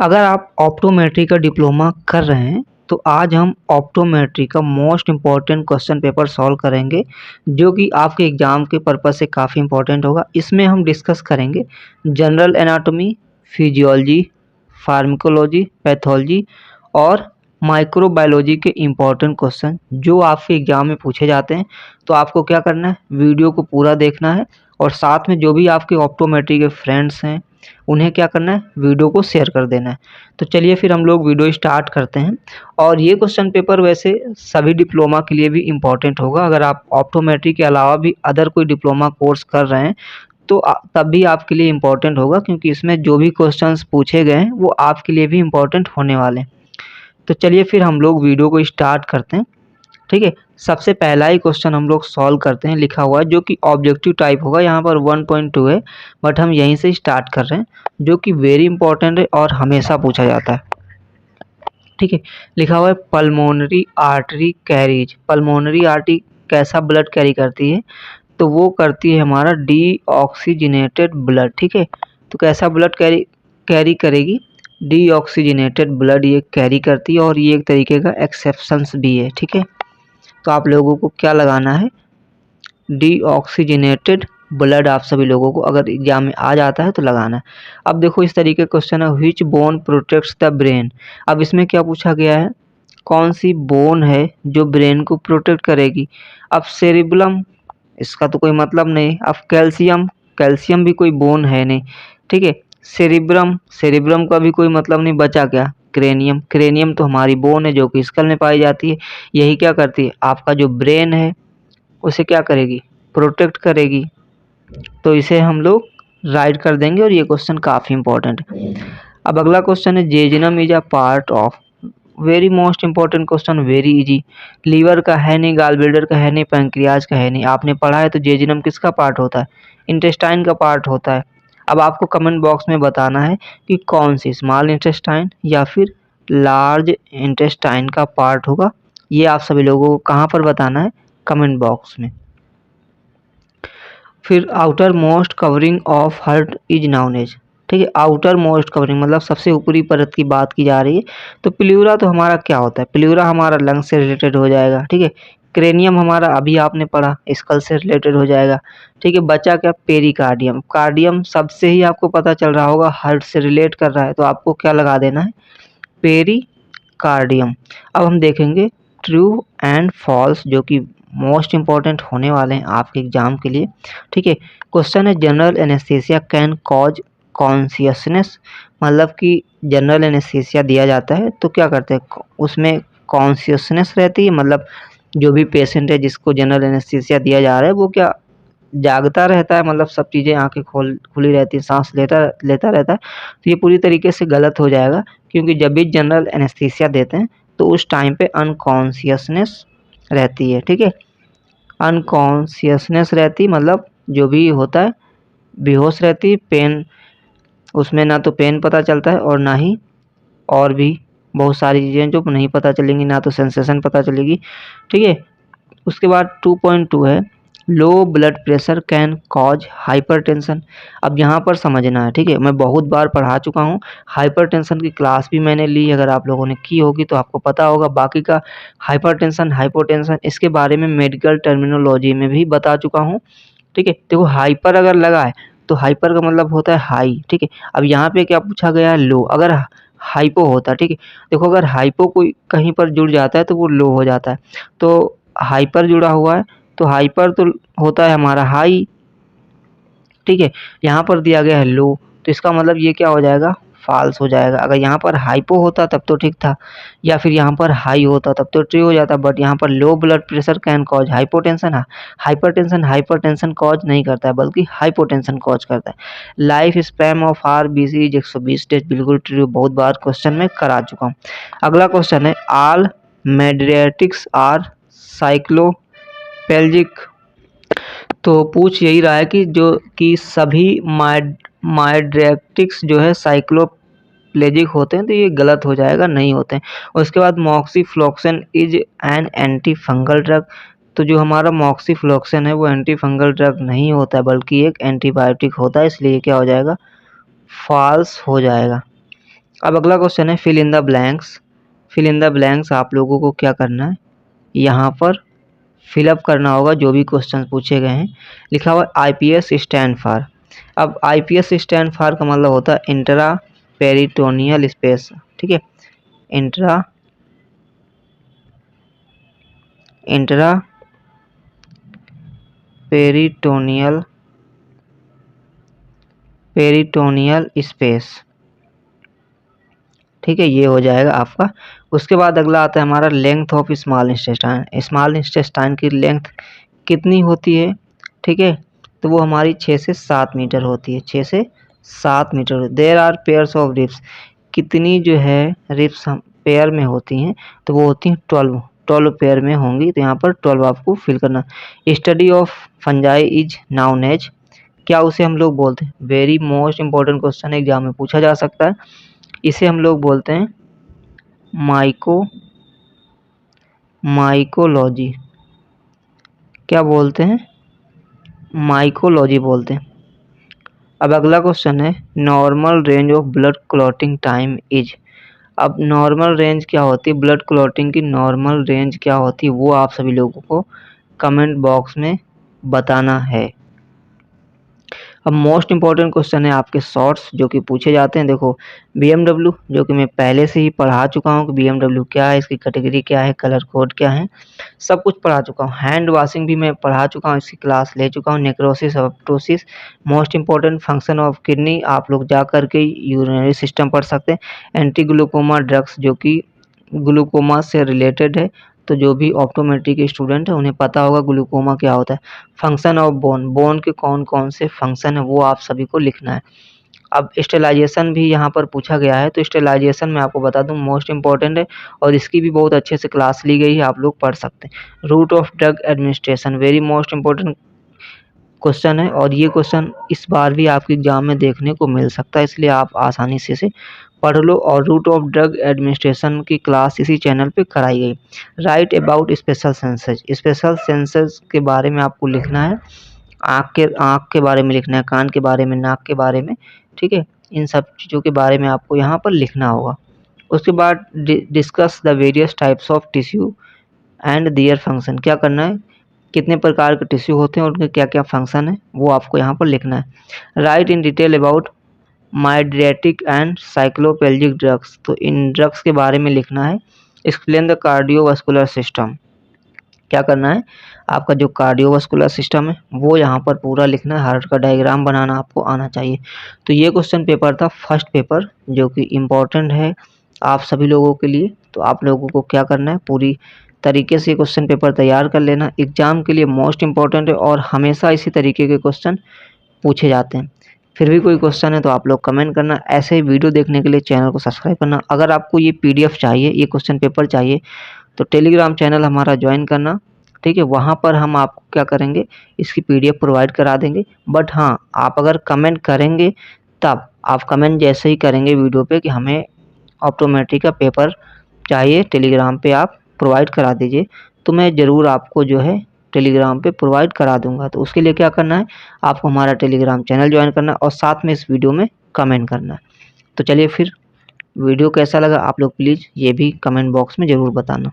अगर आप ऑप्टोमेट्री का डिप्लोमा कर रहे हैं तो आज हम ऑप्टोमेट्री का most important question paper solve करेंगे जो कि आपके एग्ज़ाम के पर्पज़ से काफ़ी इम्पॉर्टेंट होगा। इसमें हम डिस्कस करेंगे general anatomy, physiology, pharmacology, pathology और माइक्रोबायोलॉजी के इम्पॉर्टेंट क्वेश्चन जो आपके एग्ज़ाम में पूछे जाते हैं। तो आपको क्या करना है, वीडियो को पूरा देखना है और साथ में जो भी आपके ऑप्टोमेट्री के फ्रेंड्स हैं उन्हें क्या करना है, वीडियो को शेयर कर देना है। तो चलिए फिर हम लोग वीडियो स्टार्ट करते हैं। और ये क्वेश्चन पेपर वैसे सभी डिप्लोमा के लिए भी इम्पॉर्टेंट होगा। अगर आप ऑप्टोमेट्री के अलावा भी अदर कोई डिप्लोमा कोर्स कर रहे हैं तो तब भी आपके लिए इम्पॉर्टेंट होगा, क्योंकि इसमें जो भी क्वेश्चंस पूछे गए हैं वो आपके लिए भी इम्पॉर्टेंट होने वाले हैं। तो चलिए फिर हम लोग वीडियो को स्टार्ट करते हैं। ठीक है, सबसे पहला ही क्वेश्चन हम लोग सॉल्व करते हैं, लिखा हुआ है जो कि ऑब्जेक्टिव टाइप होगा। यहाँ पर 1.2 है बट हम यहीं से स्टार्ट कर रहे हैं, जो कि वेरी इंपॉर्टेंट है और हमेशा पूछा जाता है। ठीक है, लिखा हुआ है pulmonary artery carries. Pulmonary artery कैसा ब्लड कैरी करती है, तो वो करती है हमारा डीऑक्सीजनेटेड ब्लड। ठीक है, तो कैसा ब्लड कैरी करेगी, डीऑक्सीजनेटेड ब्लड ये कैरी करती है और ये एक तरीके का एक्सेप्शंस भी है। ठीक है, तो आप लोगों को क्या लगाना है, डीऑक्सीजनेटेड ब्लड। आप सभी लोगों को अगर एग्जाम में आ जाता है तो लगाना है। अब देखो इस तरीके का क्वेश्चन है, which bone protects the brain. अब इसमें क्या पूछा गया है, कौन सी बोन है जो ब्रेन को प्रोटेक्ट करेगी। अब सेरिबलम, इसका तो कोई मतलब नहीं। अब कैल्शियम, कैल्शियम भी कोई बोन है नहीं। ठीक है, सेरिब्रम, सेरिब्रम का भी कोई मतलब नहीं। बचा क्या, क्रेनियम। क्रेनियम तो हमारी बोन है जो कि स्कल में पाई जाती है। यही क्या करती है, आपका जो ब्रेन है उसे क्या करेगी, प्रोटेक्ट करेगी। तो इसे हम लोग राइट कर देंगे और ये क्वेश्चन काफ़ी इंपॉर्टेंट है। अब अगला क्वेश्चन है, jejunum is a part of. Very most important question, very easy. Liver का है नहीं, गाल ब्लैडर का है नहीं, पैंक्रियाज का है नहीं। आपने पढ़ा है तो जेजिनम किसका पार्ट होता है, इंटेस्टाइन का पार्ट होता है। अब आपको कमेंट बॉक्स में बताना है कि कौन सी, स्मॉल इंटेस्टाइन या फिर लार्ज इंटेस्टाइन का पार्ट होगा। ये आप सभी लोगों को कहाँ पर बताना है, कमेंट बॉक्स में। फिर outermost covering of heart is known as. ठीक है, आउटर मोस्ट कवरिंग मतलब सबसे ऊपरी परत की बात की जा रही है। तो प्लूरा तो हमारा क्या होता है, प्लूरा हमारा लंग से रिलेटेड हो जाएगा। ठीक है, क्रेनियम हमारा अभी आपने पढ़ा स्कल से रिलेटेड हो जाएगा। ठीक है, बचा क्या, पेरिकार्डियम। कार्डियम सबसे ही आपको पता चल रहा होगा हार्ट से रिलेट कर रहा है, तो आपको क्या लगा देना है, पेरिकार्डियम। अब हम देखेंगे ट्रू एंड फॉल्स जो कि मोस्ट इंपॉर्टेंट होने वाले हैं आपके एग्जाम के लिए। ठीक है, क्वेश्चन है general anaesthesia can cause consciousness. मतलब कि जनरल एनेस्थीसिया दिया जाता है तो क्या करते हैं, उसमें कॉन्शियसनेस रहती है। मतलब जो भी पेशेंट है जिसको जनरल एनेस्थीसिया दिया जा रहा है वो क्या जागता रहता है, मतलब सब चीज़ें आंखें खुली रहती है, सांस लेता लेता रहता है। तो ये पूरी तरीके से गलत हो जाएगा, क्योंकि जब भी जनरल एनेस्थीसिया देते हैं तो उस टाइम पे अनकॉन्शियसनेस रहती है। ठीक है, अनकॉन्शियसनेस रहती मतलब जो भी होता है बेहोश रहती है। पेन, उसमें ना तो पेन पता चलता है और ना ही और भी बहुत सारी चीज़ें जो नहीं पता चलेंगी, ना तो सेंसेशन पता चलेगी। ठीक है, उसके बाद 2.2 है, low blood pressure can cause hypertension. अब यहाँ पर समझना है। ठीक है, मैं बहुत बार पढ़ा चुका हूँ, हाइपरटेंशन की क्लास भी मैंने ली, अगर आप लोगों ने की होगी तो आपको पता होगा। बाकी का हाइपरटेंशन, हाइपोटेंशन इसके बारे में मेडिकल टर्मिनोलॉजी में भी बता चुका हूँ। ठीक है, देखो हाइपर अगर लगा है तो हाइपर का मतलब होता है हाई। ठीक है, अब यहाँ पे क्या पूछा गया है, लो। अगर हाइपो होता, ठीक है, देखो अगर हाइपो कोई कहीं पर जुड़ जाता है तो वो लो हो जाता है। तो हाइपर जुड़ा हुआ है तो हाइपर तो होता है हमारा हाई। ठीक है, यहाँ पर दिया गया है लो, तो इसका मतलब ये क्या हो जाएगा, फॉल्स हो जाएगा। अगर यहाँ पर हाइपो होता तब तो ठीक था, या फिर यहाँ पर हाई होता तब तो ट्रू हो जाता। बट यहाँ पर low blood pressure can cause hypotension. Hypertension hypertension cause नहीं करता है बल्कि हाइपोटेंशन कॉज करता है। Life span of RBC 120 days, बिल्कुल ट्रू, बहुत बार क्वेश्चन में करा चुका हूँ। अगला क्वेश्चन है, ऑल मेडिएटिक्स आर साइक्लोपेल्जिक। तो पूछ यही रहा है कि जो कि सभी माइड्रेटिक्स जो है साइक्लोप्लेजिक होते हैं, तो ये गलत हो जाएगा, नहीं होते हैं। उसके बाद moxifloxacin is an anti fungal drug. तो जो हमारा मॉक्सीफ्लोक्सन है वो एंटी फंगल ड्रग नहीं होता है बल्कि एक एंटीबायोटिक होता है, इसलिए क्या हो जाएगा, फॉल्स हो जाएगा। अब अगला क्वेश्चन है fill in the blanks. Fill in the blanks आप लोगों को क्या करना है, यहाँ पर फिलअप करना होगा जो भी क्वेश्चन पूछे गए हैं। लिखा हुआ आईपीएस स्टैंड फॉर। अब आईपीएस स्टैंड फॉर का मतलब होता है इंट्रा पेरिटोनियल स्पेस, ठीक है। इंट्रा पेरिटोनियल स्पेस, ठीक है, ये हो जाएगा आपका। उसके बाद अगला आता है हमारा length of small intestine. Small intestine की लेंथ कितनी होती है, ठीक है, तो वो हमारी 6 से 7 मीटर होती है, 6 से 7 metre. There are pairs of ribs, कितनी जो है रिब्स हम पेयर में होती हैं, तो वो होती हैं 12 पेयर में होंगी, तो यहाँ पर 12 आपको फिल करना। Study of fungi is known as, क्या उसे हम लोग बोलते हैं, very most important question exam में पूछा जा सकता है। इसे हम लोग बोलते हैं माइकोलॉजी। क्या बोलते हैं, माइकोलॉजी बोलते हैं। अब अगला क्वेश्चन है normal range of blood clotting time is. अब नॉर्मल रेंज क्या होती है, ब्लड क्लॉटिंग की नॉर्मल रेंज क्या होती है, वो आप सभी लोगों को कमेंट बॉक्स में बताना है। अब मोस्ट इंपॉर्टेंट क्वेश्चन है आपके शॉर्ट्स जो कि पूछे जाते हैं। देखो BMW, जो कि मैं पहले से ही पढ़ा चुका हूँ कि BMW क्या है, इसकी कैटेगरी क्या है, कलर कोड क्या है, सब कुछ पढ़ा चुका हूँ। हैंड वॉशिंग भी मैं पढ़ा चुका हूँ, इसकी क्लास ले चुका हूँ। Necrosis, apoptosis, most important function of kidney आप लोग जा करके यूरिनरी सिस्टम पढ़ सकते हैं। एंटी ग्लूकोमा ड्रग्स जो कि ग्लूकोमा से रिलेटेड है, तो जो भी ऑप्टोमेट्री के स्टूडेंट है उन्हें पता होगा ग्लूकोमा क्या होता है। फंक्शन ऑफ बोन के कौन कौन से फंक्शन है वो आप सभी को लिखना है। अब स्टेलाइजेशन भी यहाँ पर पूछा गया है, तो स्टेलाइजेशन मैं आपको बता दूं मोस्ट इंपॉर्टेंट है और इसकी भी बहुत अच्छे से क्लास ली गई है, आप लोग पढ़ सकते हैं। Route of drug administration very most important question है और ये क्वेश्चन इस बार भी आपके एग्जाम में देखने को मिल सकता है, इसलिए आप आसानी से इसे पढ़ लो। और रूट ऑफ ड्रग एडमिनिस्ट्रेशन की क्लास इसी चैनल पे कराई गई। Right about special census, special census के बारे में आपको लिखना है। आँख के बारे में लिखना है, कान के बारे में, नाक के बारे में, ठीक है, इन सब चीज़ों के बारे में आपको यहाँ पर लिखना होगा। उसके बाद discuss the various types of tissue and their function, क्या करना है, कितने प्रकार के टिश्यू होते हैं और उनके क्या क्या फंक्शन है वो आपको यहाँ पर लिखना है। Write in detail about mydriatic and cycloplegic drugs, तो इन ड्रग्स के बारे में लिखना है। एक्सप्लेन द कार्डियोवास्कुलर सिस्टम, क्या करना है, आपका जो कार्डियोवास्कुलर सिस्टम है वो यहाँ पर पूरा लिखना है। हार्ट का डायग्राम बनाना आपको आना चाहिए। तो ये क्वेश्चन पेपर था फर्स्ट पेपर जो कि इम्पोर्टेंट है आप सभी लोगों के लिए। तो आप लोगों को क्या करना है, पूरी तरीके से क्वेश्चन पेपर तैयार कर लेना, एग्जाम के लिए मोस्ट इंपॉर्टेंट है और हमेशा इसी तरीके के क्वेश्चन पूछे जाते हैं। फिर भी कोई क्वेश्चन है तो आप लोग कमेंट करना। ऐसे ही वीडियो देखने के लिए चैनल को सब्सक्राइब करना। अगर आपको ये PDF चाहिए, ये क्वेश्चन पेपर चाहिए, तो टेलीग्राम चैनल हमारा ज्वाइन करना, ठीक है। वहाँ पर हम आपको क्या करेंगे, इसकी PDF प्रोवाइड करा देंगे। बट हाँ, आप अगर कमेंट करेंगे तब, आप कमेंट जैसे ही करेंगे वीडियो पे कि हमें ऑप्टोमेट्री का पेपर चाहिए, टेलीग्राम पे आप प्रोवाइड करा दीजिए, तो मैं ज़रूर आपको जो है टेलीग्राम पे प्रोवाइड करा दूंगा। तो उसके लिए क्या करना है, आपको हमारा टेलीग्राम चैनल ज्वाइन करना है और साथ में इस वीडियो में कमेंट करना है। तो चलिए फिर, वीडियो कैसा लगा आप लोग प्लीज़ ये भी कमेंट बॉक्स में ज़रूर बताना।